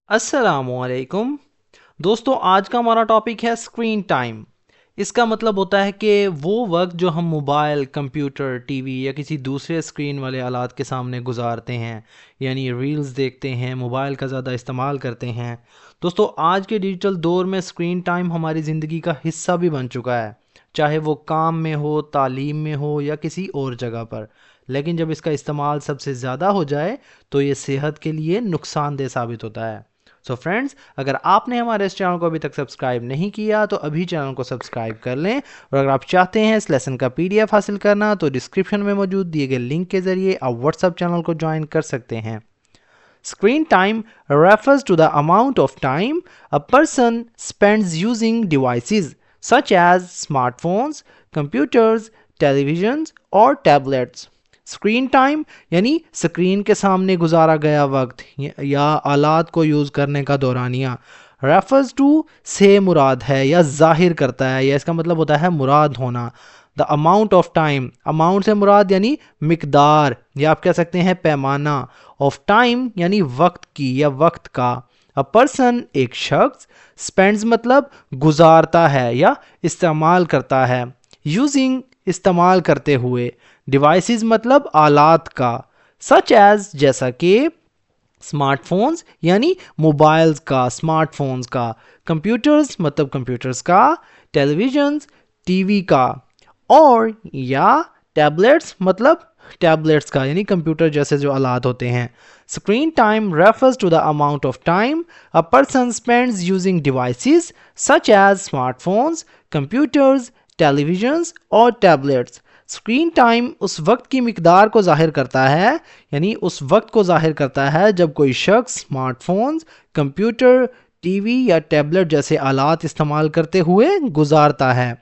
السلام علیکم دوستوں، آج کا ہمارا ٹاپک ہے اسکرین ٹائم۔ اس کا مطلب ہوتا ہے کہ وہ وقت جو ہم موبائل، کمپیوٹر، ٹی وی یا کسی دوسرے اسکرین والے آلات کے سامنے گزارتے ہیں، یعنی ریلز دیکھتے ہیں، موبائل کا زیادہ استعمال کرتے ہیں۔ دوستوں، آج کے ڈیجیٹل دور میں اسکرین ٹائم ہماری زندگی کا حصہ بھی بن چکا ہے، چاہے وہ کام میں ہو، تعلیم میں ہو یا کسی اور جگہ پر۔ لیکن جب اس کا استعمال سب سے زیادہ ہو جائے تو یہ صحت کے لیے نقصان دہ ثابت ہوتا ہے۔ سو فرینڈز، اگر آپ نے ہمارے اس چینل کو ابھی تک سبسکرائب نہیں کیا تو ابھی چینل کو سبسکرائب کر لیں، اور اگر آپ چاہتے ہیں اس لیسن کا PDF حاصل کرنا تو ڈسکرپشن میں موجود دیے گئے لنک کے ذریعے آپ واٹس ایپ چینل کو جوائن کر سکتے ہیں۔ Screen time refers to the amount of time a person spends using devices such as smartphones, computers, televisions or tablets۔ Screen time یعنی اسکرین کے سامنے گزارا گیا وقت یا آلات کو یوز کرنے کا دورانیہ۔ ریفرز ٹو سے مراد ہے یا ظاہر کرتا ہے، یا اس کا مطلب ہوتا ہے مراد ہونا۔ دا اماؤنٹ آف ٹائم، اماؤنٹ سے مراد یعنی مقدار، یا آپ کہہ سکتے ہیں پیمانہ۔ آف ٹائم یعنی وقت کی یا وقت کا۔ اے پرسن ایک شخص، اسپینڈز مطلب گزارتا ہے یا استعمال کرتا ہے، یوزنگ استعمال کرتے ہوئے، ڈیوائسز مطلب آلات کا، سچ ایز جیسا کہ، اسمارٹ فونز یعنی موبائلز کا، اسمارٹ فونز کا، کمپیوٹرز مطلب کمپیوٹرز کا، ٹیلی ویژنز ٹی وی کا، اور یا ٹیبلیٹس مطلب ٹیبلیٹس کا، یعنی کمپیوٹر جیسے جو آلات ہوتے ہیں۔ Screen time refers to the amount of time a person spends using devices such as smart phones, computers, televisions اور ٹیبلیٹس۔ اسکرین ٹائم اس وقت کی مقدار کو ظاہر کرتا ہے، یعنی اس وقت کو ظاہر کرتا ہے جب کوئی شخص smart phones, computer, T V یا ٹیبلیٹ جیسے آلات استعمال کرتے ہوئے گزارتا ہے۔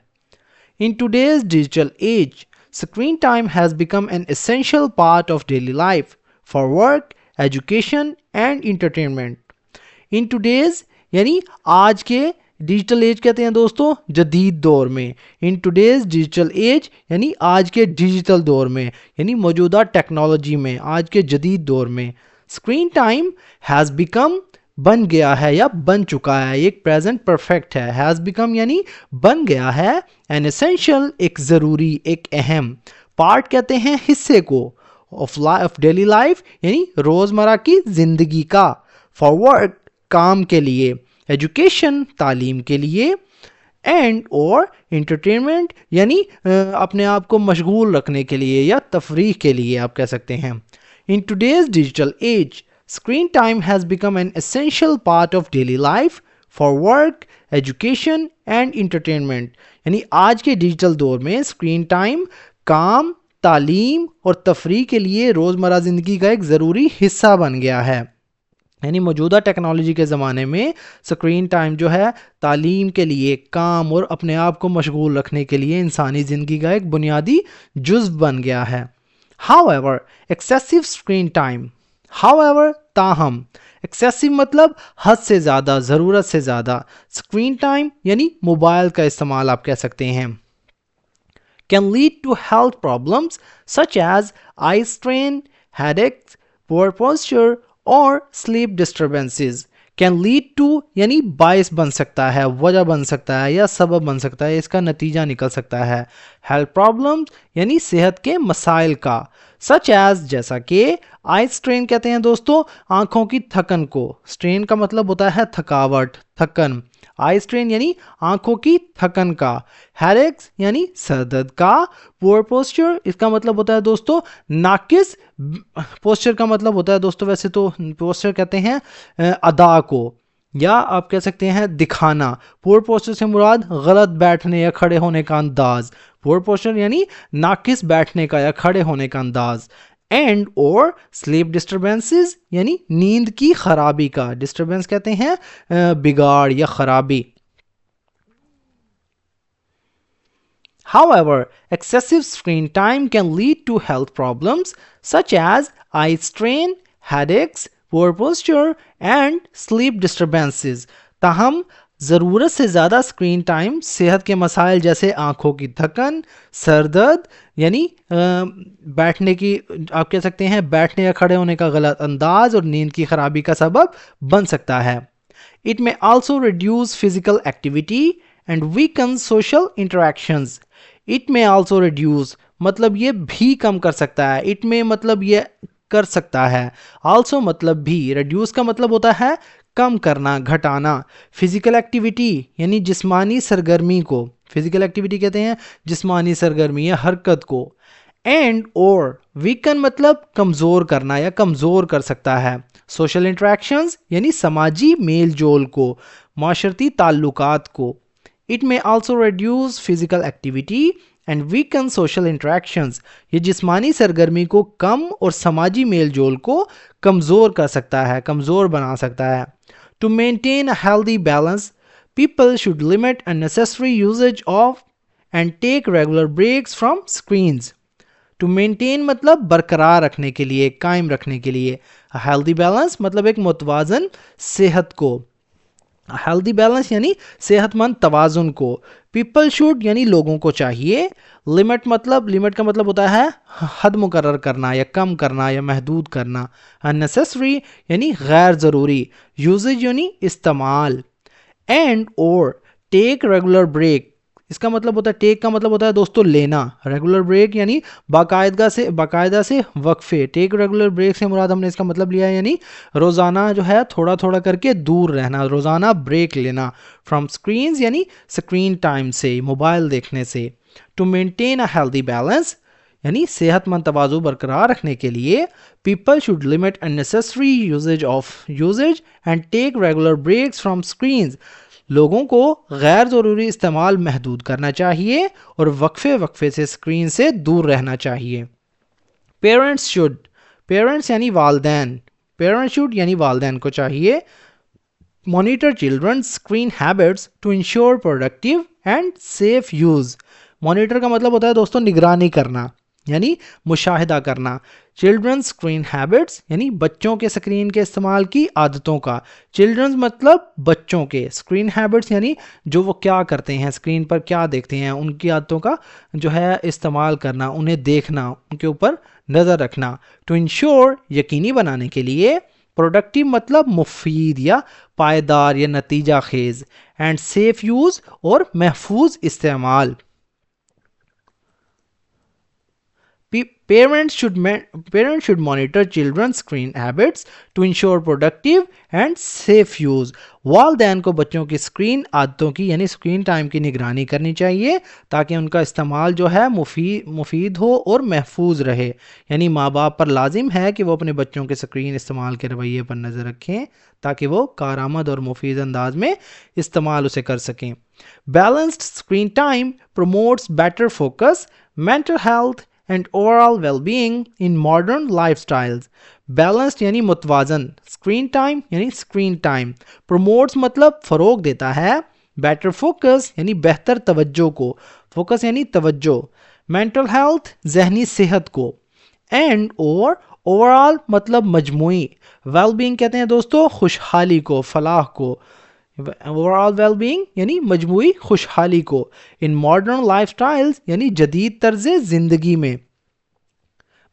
In today's digital age, screen time has become an essential part of daily life for work, education and entertainment۔ In today's یعنی آج کے، ڈیجیٹل ایج کہتے ہیں دوستوں جدید دور میں۔ ان ٹوڈیز ڈیجیٹل ایج یعنی آج کے ڈیجیٹل دور میں، یعنی موجودہ ٹیکنالوجی میں، آج کے جدید دور میں۔ اسکرین ٹائم ہیز بیکم بن گیا ہے یا بن چکا ہے، ایک پریزنٹ پرفیکٹ ہے۔ ہیز بیکم یعنی بن گیا ہے، این اسینشیل ایک ضروری، ایک اہم، پارٹ کہتے ہیں حصے کو، آف ڈیلی لائف یعنی روزمرہ کی زندگی کا، فار ورک کام کے لیے، ایجوکیشن تعلیم کے لیے، اینڈ اور انٹرٹینمنٹ یعنی اپنے آپ کو مشغول رکھنے کے لیے یا تفریح کے لیے آپ کہہ سکتے ہیں۔ In today's digital age screen time has become an essential part of daily life for work, education and entertainment, یعنی آج کے ڈیجیٹل دور میں اسکرین ٹائم کام، تعلیم اور تفریح کے لیے روزمرہ زندگی کا ایک ضروری حصہ بن گیا ہے۔ یعنی موجودہ ٹیکنالوجی کے زمانے میں اسکرین ٹائم جو ہے تعلیم کے لیے، کام اور اپنے آپ کو مشغول رکھنے کے لیے انسانی زندگی کا ایک بنیادی جزو بن گیا ہے۔ However, excessive screen time، however تاہم، excessive مطلب حد سے زیادہ، ضرورت سے زیادہ، screen time یعنی موبائل کا استعمال آپ کہہ سکتے ہیں، can lead to health problems such as eye strain, headaches, poor posture اور sleep disturbances۔ can lead to یعنی باعث بن سکتا ہے، وجہ بن سکتا ہے یا سبب بن سکتا ہے، اس کا نتیجہ نکل سکتا ہے۔ health problems یعنی صحت کے مسائل کا، such as جیسا کہ، آئی strain کہتے ہیں دوستوں آنکھوں کی تھکن کو، strain کا مطلب ہوتا ہے تھکاوٹ، تھکن، آئی strain یعنی آنکھوں کی تھکن کا، headaches یعنی سر درد کا، poor posture اس کا مطلب ہوتا ہے دوستوں ناقص، posture کا مطلب ہوتا ہے دوستوں ویسے تو posture کہتے ہیں ادا کو، یا آپ کہہ سکتے ہیں دکھانا۔ poor posture سے مراد غلط بیٹھنے یا کھڑے ہونے کا انداز، poor posture یعنی ناقص بیٹھنے کا یا کھڑے ہونے کا انداز۔ اینڈ اور sleep disturbances یعنی نیند کی خرابی کا، ڈسٹربنس کہتے ہیں بگاڑ یا خرابی۔ However, excessive screen time can lead to health problems such as eye strain, headaches, poor posture and sleep disturbances۔ تاہم ضرورت سے زیادہ اسکرین ٹائم صحت کے مسائل جیسے آنکھوں کی تھکن، سر درد، یعنی بیٹھنے کی، آپ کہہ سکتے ہیں بیٹھنے یا کھڑے ہونے کا غلط انداز اور نیند کی خرابی کا سبب بن سکتا ہے۔ It may also reduce physical activity and weaken social interactions. It may also reduce مطلب یہ بھی کم کر سکتا ہے، it may مطلب یہ کر سکتا ہے، also مطلب بھی، reduce کا مطلب ہوتا ہے کم کرنا، گھٹانا، فزیکل ایکٹیویٹی یعنی جسمانی سرگرمی کو، فزیکل ایکٹیویٹی کہتے ہیں جسمانی سرگرمی یا حرکت کو، اینڈ اور ویکن مطلب کمزور کرنا یا کمزور کر سکتا ہے، سوشل انٹریکشنز یعنی سماجی میل جول کو، معاشرتی تعلقات کو۔ It may also reduce physical activity and weaken social interactions, یہ جسمانی سرگرمی کو کم اور سماجی میل جول کو کمزور کر سکتا ہے، کمزور بنا سکتا ہے۔ To maintain a healthy balance people should limit unnecessary usage of and take regular breaks from screens. To maintain مطلب برقرار رکھنے کے لیے، قائم رکھنے کے لیے، ہیلدی بیلنس مطلب ایک متوازن صحت کو، ہیلدی بیلنس یعنی صحت مند توازن کو، پیپل شوڈ یعنی لوگوں کو چاہیے، لمٹ مطلب، لمٹ کا مطلب ہوتا ہے حد مقرر کرنا یا کم کرنا یا محدود کرنا، unnecessary یعنی غیر ضروری، یوزیج یعنی استعمال، اینڈ اور ٹیک ریگولر بریک، اس کا مطلب ہوتا ہے، ٹیک کا مطلب ہوتا ہے دوستو لینا، ریگولر بریک یعنی باقاعدہ سے وقفے، ٹیک ریگولر بریک سے مراد ہم نے اس کا مطلب لیا ہے یعنی روزانہ جو ہے تھوڑا تھوڑا کر کے دور رہنا، روزانہ بریک لینا، فرام اسکرینز یعنی اسکرین ٹائم سے، موبائل دیکھنے سے۔ To maintain a healthy balance یعنی صحت مند توازن برقرار رکھنے کے لیے people should limit unnecessary usage and take regular breaks from screens، لوگوں کو غیر ضروری استعمال محدود کرنا چاہیے اور وقفے سے اسکرین سے دور رہنا چاہیے۔ پیرنٹس یعنی والدین، پیرنٹس شوڈ یعنی والدین کو چاہیے monitor children's screen habits to ensure productive and safe use. Monitor کا مطلب ہوتا ہے دوستوں نگرانی کرنا یعنی مشاہدہ کرنا، چلڈرنز اسکرین ہیبٹس یعنی بچوں کے اسکرین کے استعمال کی عادتوں کا، چلڈرنز مطلب بچوں کے، اسکرین ہیبٹس یعنی جو وہ کیا کرتے ہیں، اسکرین پر کیا دیکھتے ہیں، ان کی عادتوں کا جو ہے استعمال کرنا، انہیں دیکھنا، ان کے اوپر نظر رکھنا۔ ٹو انشور یقینی بنانے کے لیے، پروڈکٹیو مطلب مفید یا پائیدار یا نتیجہ خیز، اینڈ سیف یوز اور محفوظ استعمال۔ Parents should monitor children's screen habits to ensure productive and safe use. والدین کو بچوں کی اسکرین عادتوں کی یعنی اسکرین ٹائم کی نگرانی کرنی چاہیے تاکہ ان کا استعمال جو ہے مفید ہو اور محفوظ رہے، یعنی ماں باپ پر لازم ہے کہ وہ اپنے بچوں کے اسکرین استعمال کے رویے پر نظر رکھیں تاکہ وہ کارآمد اور مفید انداز میں استعمال اسے کر سکیں۔ Balanced screen time promotes better focus, mental health and overall well-being in modern lifestyles. Balanced یعنی متوازن، screen time یعنی screen time، promotes مطلب فروغ دیتا ہے، better focus یعنی بہتر توجہ کو، focus یعنی توجہ، mental health ذہنی صحت کو، and اور overall مطلب مجموعی، well-being کہتے ہیں دوستو خوشحالی کو، فلاح کو، overall well-being یعنی مجموعی خوشحالی کو، in modern lifestyles یعنی جدید طرز زندگی میں۔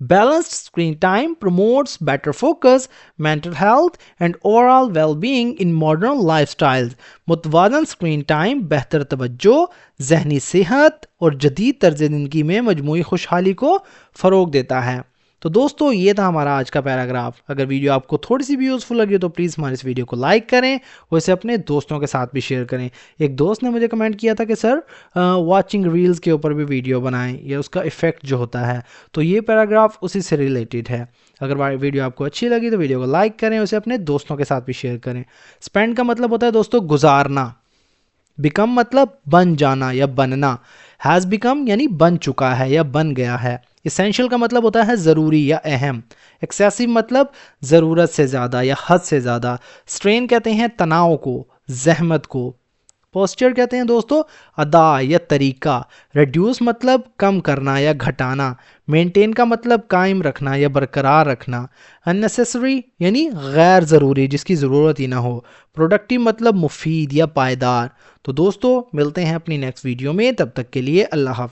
Balanced screen time promotes better focus, mental health and overall well-being in modern lifestyles. متوازن اسکرین ٹائم بہتر توجہ، ذہنی صحت اور جدید طرز زندگی میں مجموعی خوشحالی کو فروغ دیتا ہے۔ تو دوستو یہ تھا ہمارا آج کا پیراگراف۔ اگر ویڈیو آپ کو تھوڑی سی بھی یوزفل لگی تو پلیز ہمارے اس ویڈیو کو لائک کریں اور اسے اپنے دوستوں کے ساتھ بھی شیئر کریں۔ ایک دوست نے مجھے کمنٹ کیا تھا کہ سر واچنگ ریلز کے اوپر بھی ویڈیو بنائیں یا اس کا ایفیکٹ جو ہوتا ہے، تو یہ پیراگراف اسی سے ریلیٹڈ ہے۔ اگر ویڈیو آپ کو اچھی لگی تو ویڈیو کو لائک کریں، اسے اپنے دوستوں کے ساتھ بھی شیئر کریں۔ اسپینڈ کا مطلب ہوتا ہے دوستو گزارنا، بیکم مطلب بن جانا یا بننا، ہیز بیکم یعنی بن چکا ہے یا بن گیا ہے۔ اسینشیل کا مطلب ہوتا ہے ضروری یا اہم، ایکسیسو مطلب ضرورت سے زیادہ یا حد سے زیادہ، اسٹرین کہتے ہیں تناؤ کو، زحمت کو، پوسچر کہتے ہیں دوستو ادا یا طریقہ. ریڈیوس مطلب کم کرنا یا گھٹانا. مینٹین کا مطلب قائم رکھنا یا برقرار رکھنا. unnecessary یعنی غیر ضروری، جس کی ضرورت ہی نہ ہو. پروڈکٹیو مطلب مفید یا پائیدار. تو دوستو ملتے ہیں اپنی نیکسٹ ویڈیو میں، تب تک کے لیے اللہ حافظ.